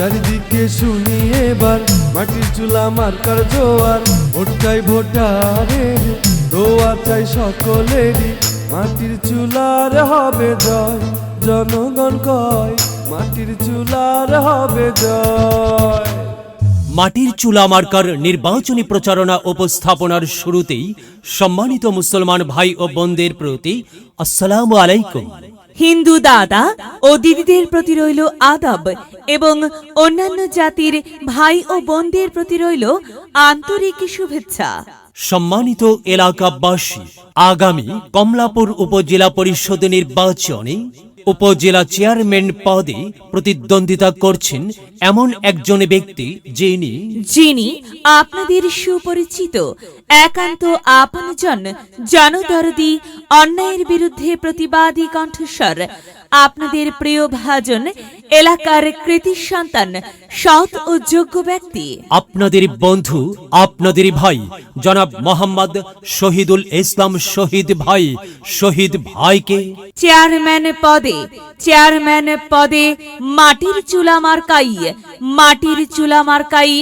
চারিদিকে শুনি এবার মাটির চুলা মার্কার জোয়ার। ভোট চাই ভোটারের, দোয়া চাই সকলেরই, মাটির চুলার হবে জয়। জনগণ কয় মাটির চুলার হবে জয়। মাটির চুলা মার্কার নির্বাচনী প্রচারণা উপস্থাপনার শুরুতেই সম্মানিত মুসলমান ভাই ও বোনদের প্রতি আসসালামু আলাইকুম। হিন্দু দাদা ও দিদিদের প্রতি রইল আদাব এবং অন্যান্য জাতির ভাই ও বোনদের প্রতি রইল আন্তরিক শুভেচ্ছা। সম্মানিত এলাকাবাসী, আগামী কমলাপুর উপজেলা পরিষদ নির্বাচনে উপজেলা চেয়ারম্যান পদে প্রতিদ্বন্দ্বিতা করছেন এমন একজন ব্যক্তি যিনি আপনাদের সুপরিচিত, একান্ত আপনজন, জনদরদি, অন্যায়ের বিরুদ্ধে প্রতিবাদী কণ্ঠস্বর, আপনাদের প্রিয় ভাজন, এলাকার কৃতি সন্তান, সৎ ও যোগ্য ব্যক্তি, আপনাদের বন্ধু, আপনাদের ভাই জনাব মোহাম্মদ শহীদুল ইসলাম শহীদ ভাইকে চেয়ারম্যান পদে মাটির চুলা মার্কাই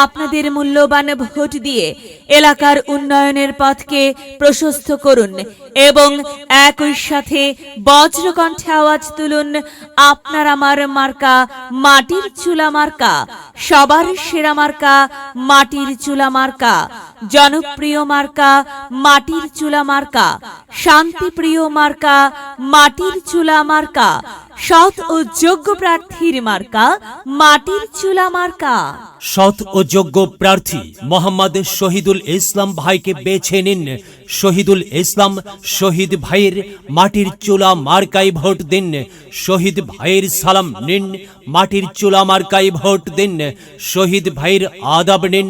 আপনাদের মূল্যবান ভোট দিয়ে এলাকার উন্নয়নের পথকে প্রশস্ত করুন এবং একই সাথে বজ্রকণ্ঠে আওয়াজ তুলুন, আপনার আমার মার্কা মাটির চুলা মার্কা, সবার সেরা মার্কা মাটির চুলা মার্কা, জনপ্রিয় মার্কা মাটির চুলা মার্কা, শান্তিপ্রিয় মার্কা মাটির চুলা মার্কা, সৎ ও যোগ্য প্রার্থীর মার্কা মাটির চুলা মার্কা। সৎ ও যোগ্য প্রার্থী মোহাম্মদ শহীদুল ইসলাম ভাইকে বেছে নিন। শহীদুল ইসলাম শহীদ ভাইয়ের মাটির চুলা মার্কায় ভোট দিন। শহীদ ভাইয়ের সালাম নিন, মাটির চুলা মার্কায় ভোট দিন। শহীদ ভাইয়ের আদাব নিন,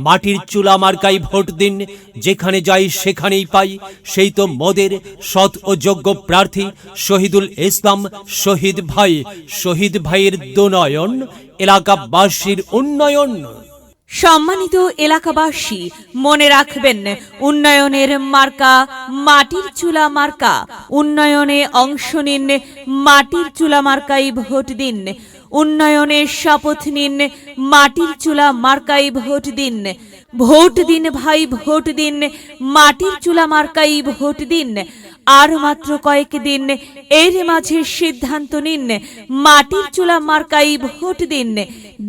মাটির চুলা মার্কায় ভোট দিন। যেখানে যাই সেখানেই পাই, সেই তো মোদের সৎ ও যোগ্য প্রার্থী শহীদুল ইসলাম শহীদ ভাইয়ের দুনয়ন, এলাকাবাসীর উন্নয়ন। সম্মানিত এলাকাবাসী, মনে রাখবেন, উন্নয়নের মার্কা মাটির চুলা মার্কা। উন্নয়নে অংশ নিন, মাটির চুলা মার্কাই ভোট দিন। উন্নয়নের শপথ নিন, মাটির চুলা মার্কাই ভোট দিন। ভোট দিন ভাই, ভোট দিন, মাটির চুলা মার্কাই ভোট দিন। আর মাত্র কয়েক দিন, এর মাঝে সিদ্ধান্ত নিন, মাটির চুলা মার্কাই ভোট দিন।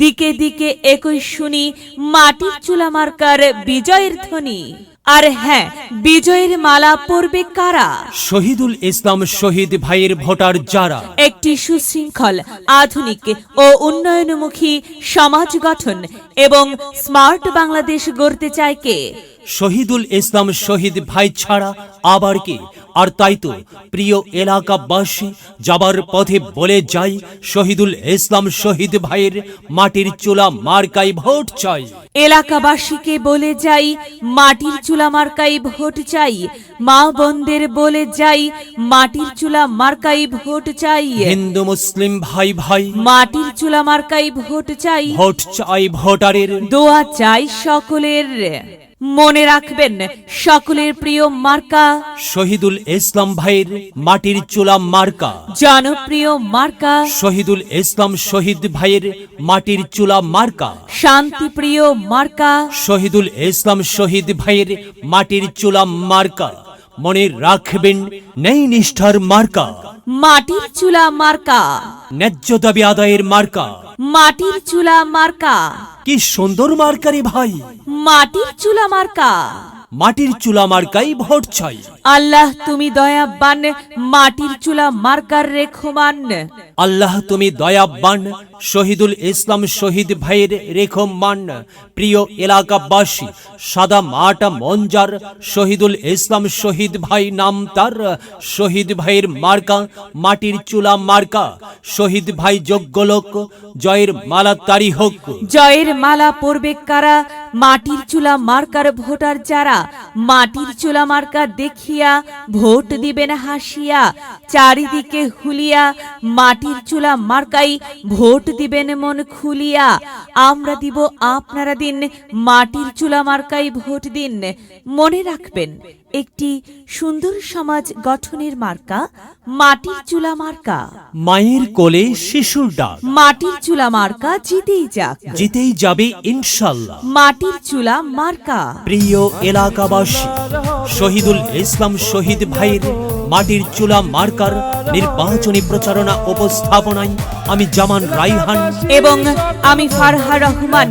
দিকে দিকে একই শুনি মাটির চুলা মার্কার বিজয়ের ধ্বনি। আর হ্যাঁ, বিজয়ের মালা পরবে কারা? শহীদুল ইসলাম শহীদ ভাইয়ের ভোটার যারা একটি সুশৃঙ্খল, আধুনিক ও উন্নয়নমুখী সমাজ গঠন এবং স্মার্ট বাংলাদেশ গড়তে চায় কে? শহীদুল ইসলাম শহীদ ভাই ছাড়া আবার কে? আর তাই তো প্রিয় এলাকাবাসী, যাবার পথে বলে যাই, শহীদুল ইসলাম শহীদ ভাইয়ের মাটির চুলা মার্কাই ভোট চাই। এলাকাবাসীকে বলে যাই, মাটির চুলা মার্কাই ভোট চাই। মা বোনদের বলে যাই, মাটির চুলা মার্কাই ভোট চাই। হিন্দু মুসলিম ভাই মাটির চুলা মার্কাই ভোট চাই। ভোট চাই ভোটারের, দোয়া চাই সকলের। মনে রাখবেন, সকলের প্রিয় মার্কা শহীদুল ইসলাম ভাইয়ের মাটির চুলা মার্কা, জনপ্রিয় মার্কা শহীদুল ইসলাম শহীদ ভাইয়ের মাটির চুলা মার্কা, শান্তিপ্রিয় মার্কা শহীদুল ইসলাম শহীদ ভাইয়ের মাটির চুলা মার্কা। মনে রাখবেন, নেই নিষ্ঠার মার্কা মাটির চুলা মার্কা, ন্যায্য দাবি আদায়ের মার্কা মাটির চুলা মার্কা। কি সুন্দর মার্কারি ভাই, মাটির চুলা মার্কা। মাটির চুলা মার্কাই ভোট চাই। আল্লাহ তুমি দয়াবান, মাটির চুলা মার্কার রেখমান। আল্লাহ তুমি দয়াবান, শহীদুল ইসলাম শহীদ ভাইয়ের রেখমান। প্রিয় এলাকাবাসী, সাদা মাটা মঞ্জার শহীদুল ইসলাম শহীদ ভাই নাম তার। শহীদ ভাইয়ের মার্কা মাটির চুলা মার্কা। শহীদ ভাই যোগ্য লোক, জয়ের মালা তারি হোক। জয়ের মালা পরবে কারা? মাটির চুলা মার্কার ভোটার যারা। মাটির চুলা মার্কা দেখিয়া ভোট দিবেন হাসিয়া। চারিদিকে হুলিয়া মাটির চুলা মার্কাই ভোট দিবেন মন খুলিয়া। আমরা দিব, আপনারা দিন, মাটির চুলা মার্কাই ভোট দিন। মনে রাখবেন, একটি সুন্দর সমাজ গঠনের মার্কা মাটির চুলা মার্কা। মায়ের কোলে শিশুর ডাক, মাটির চুলা মার্কা জিতেই যাক, জিতেই যাবে ইনশাল্লাহ। মাটির চুলা মার্কা। প্রিয় এলাকাবাসী, শহীদুল ইসলাম শহীদ ভাইয়ের মাটির চুলা মার্কার নির্বাচনী প্রচারণা উপস্থাপনায় আমি জামান রাইহান এবং আমি ফারহা রহমান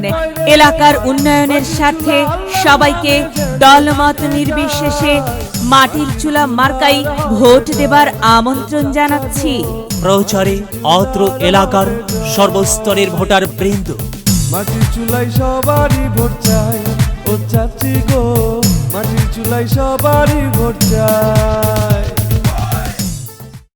এলাকার উন্নয়নের স্বার্থে সবাইকে দলমত নির্বিশেষে মাটির চুলা মার্কাই ভোট দেবার আমন্ত্রণ জানাচ্ছি। প্রচারে অত্র এলাকার সর্বস্তরের ভোটার বৃন্দ। মাটির চুলাই সবারই ভোট চাই, ও চাচি গো, মাটির চুলাই সবারই ভোট চাই।